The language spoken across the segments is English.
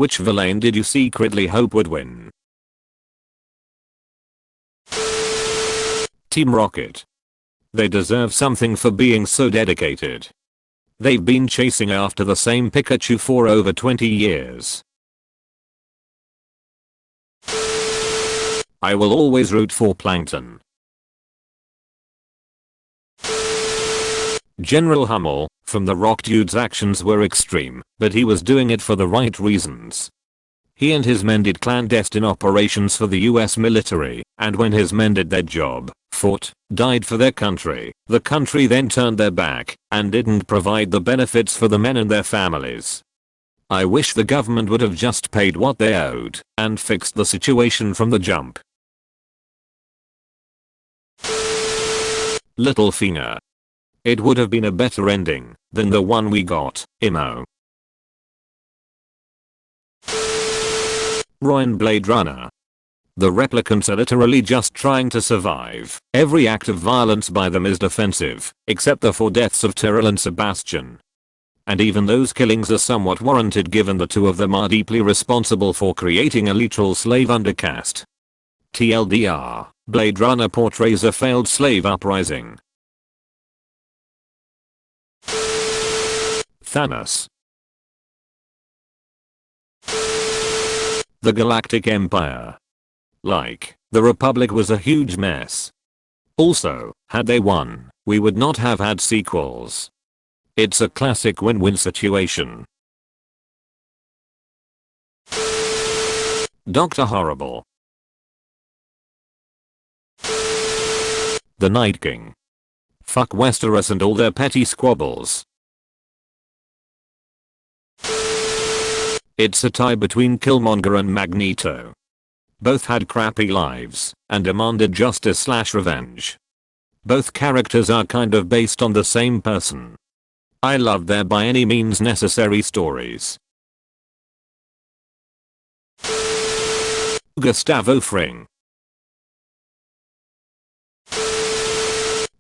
Which villain did you secretly hope would win? Team Rocket. They deserve something for being so dedicated. They've been chasing after the same Pikachu for over 20 years. I will always root for Plankton. General Hummel, from the Rock Dude's actions were extreme, but he was doing it for the right reasons. He and his men did clandestine operations for the US military, and when his men did their job, fought, died for their country, the country then turned their back, and didn't provide the benefits for the men and their families. I wish the government would have just paid what they owed, and fixed the situation from the jump. Littlefinger. It would have been a better ending than the one we got, Imo. Roy in Blade Runner. The replicants are literally just trying to survive. Every act of violence by them is defensive, except the 4 deaths of Tyrell and Sebastian. And even those killings are somewhat warranted given the 2 of them are deeply responsible for creating a literal slave undercaste. TLDR, Blade Runner portrays a failed slave uprising. Thanos. The Galactic Empire. Like, the Republic was a huge mess. Also, had they won, we would not have had sequels. It's a classic win-win situation. Dr. Horrible. The Night King. Fuck Westeros and all their petty squabbles. It's a tie between Killmonger and Magneto. Both had crappy lives and demanded justice/revenge. Both characters are kind of based on the same person. I love their by any means necessary stories. Gustavo Fring.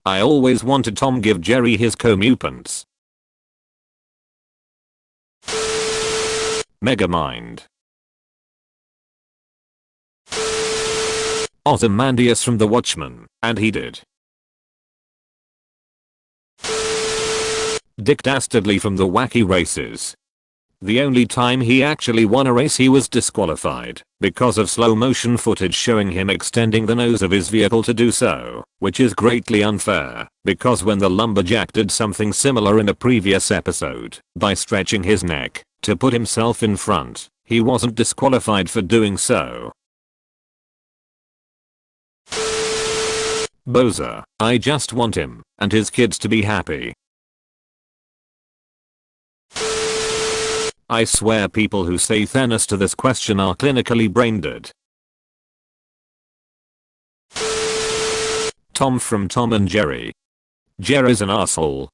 I always wanted Tom give Jerry his comeuppance. Megamind. Ozymandias from The Watchmen, and he did. Dick Dastardly from The Wacky Races. The only time he actually won a race he was disqualified because of slow motion footage showing him extending the nose of his vehicle to do so, which is greatly unfair because when the lumberjack did something similar in a previous episode by stretching his neck to put himself in front, he wasn't disqualified for doing so. Bowser, I just want him and his kids to be happy. I swear people who say Thanos to this question are clinically brain dead. Tom from Tom and Jerry. Jerry's an asshole.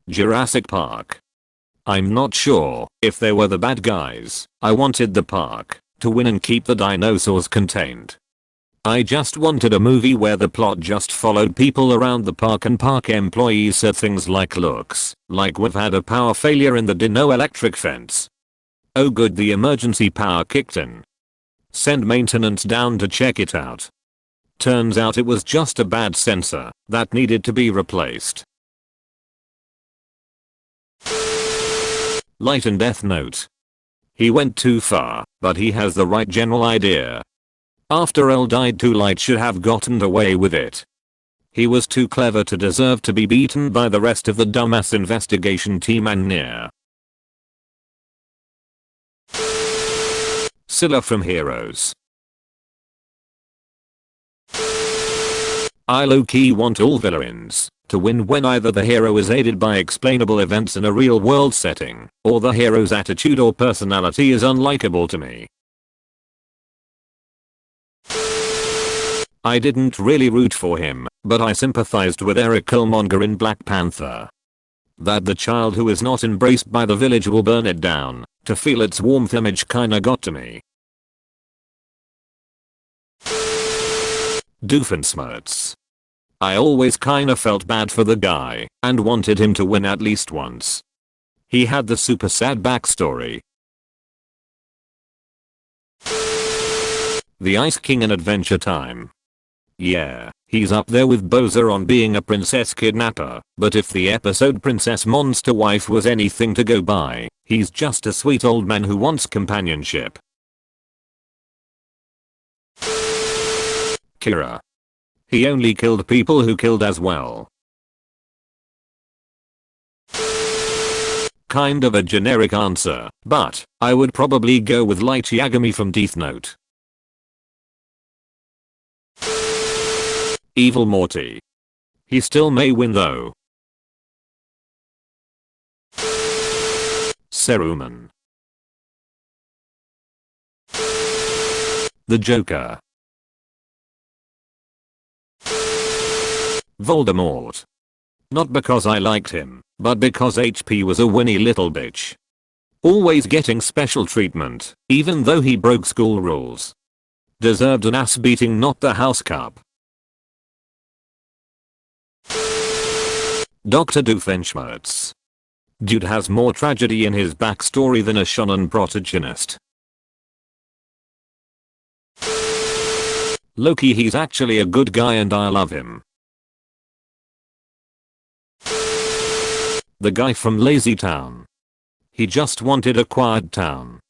Jurassic Park. I'm not sure if they were the bad guys. I wanted the park to win and keep the dinosaurs contained. I just wanted a movie where the plot just followed people around the park and park employees said things like looks like we've had a power failure in the Dino electric fence. Oh good, the emergency power kicked in. Send maintenance down to check it out. Turns out it was just a bad sensor that needed to be replaced. Light and Death Note. He went too far, but he has the right general idea. After L died, Too Light should have gotten away with it. He was too clever to deserve to be beaten by the rest of the dumbass investigation team and near. Scylla from Heroes. I low-key want all villains to win when either the hero is aided by explainable events in a real-world setting, or the hero's attitude or personality is unlikable to me. I didn't really root for him, but I sympathized with Eric Killmonger in Black Panther. That the child who is not embraced by the village will burn it down to feel its warmth image kinda got to me. Doofenshmirtz. I always kinda felt bad for the guy and wanted him to win at least once. He had the super sad backstory. The Ice King in Adventure Time. Yeah, he's up there with Bowser on being a princess kidnapper, but if the episode Princess Monster Wife was anything to go by, he's just a sweet old man who wants companionship. Kira. He only killed people who killed as well. Kind of a generic answer, but I would probably go with Light Yagami from Death Note. Evil Morty. He still may win though. Saruman. The Joker. Voldemort. Not because I liked him, but because HP was a whiny little bitch. Always getting special treatment, even though he broke school rules. Deserved an ass beating, not the house cup. Dr. Doofenshmirtz. Dude has more tragedy in his backstory than a shonen protagonist. Loki, he's actually a good guy and I love him. The guy from Lazy Town. He just wanted a quiet town.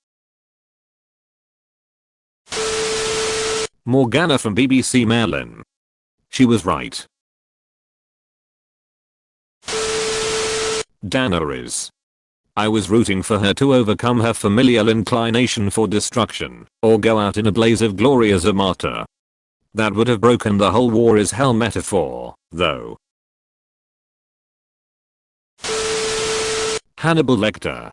Morgana from BBC Merlin. She was right. Daenerys. I was rooting for her to overcome her familial inclination for destruction, or go out in a blaze of glory as a martyr. That would have broken the whole war is hell metaphor, though. Hannibal Lecter.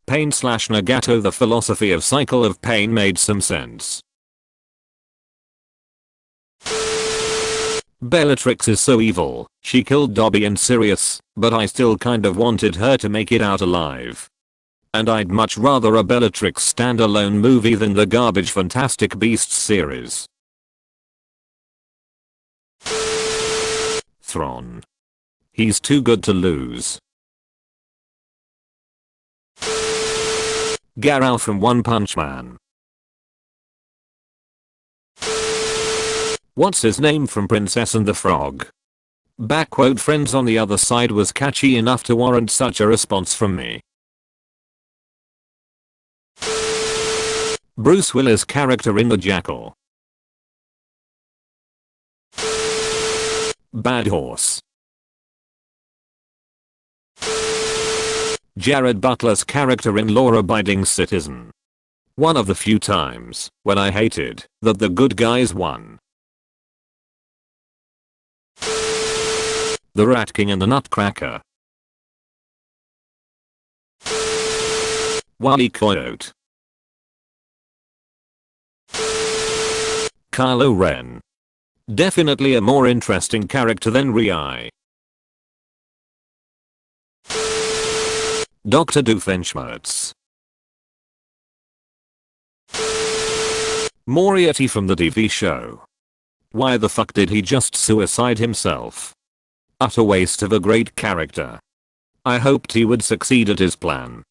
Pain/Nagato, the philosophy of cycle of pain made some sense. Bellatrix is so evil, she killed Dobby and Sirius, but I still kind of wanted her to make it out alive. And I'd much rather a Bellatrix standalone movie than the garbage Fantastic Beasts series. Thrawn. He's too good to lose. Garou from One Punch Man. What's his name from Princess and the Frog? Backquote friends on the other side was catchy enough to warrant such a response from me. Bruce Willis' character in The Jackal. Bad Horse. Jared Butler's character in Law Abiding Citizen. One of the few times when I hated that the good guys won. The Rat King and the Nutcracker. Wile E. Coyote. Kylo Ren. Definitely a more interesting character than Rei. Dr. Doofenshmirtz. Moriarty from the TV show. Why the fuck did he just suicide himself? Utter waste of a great character. I hoped he would succeed at his plan.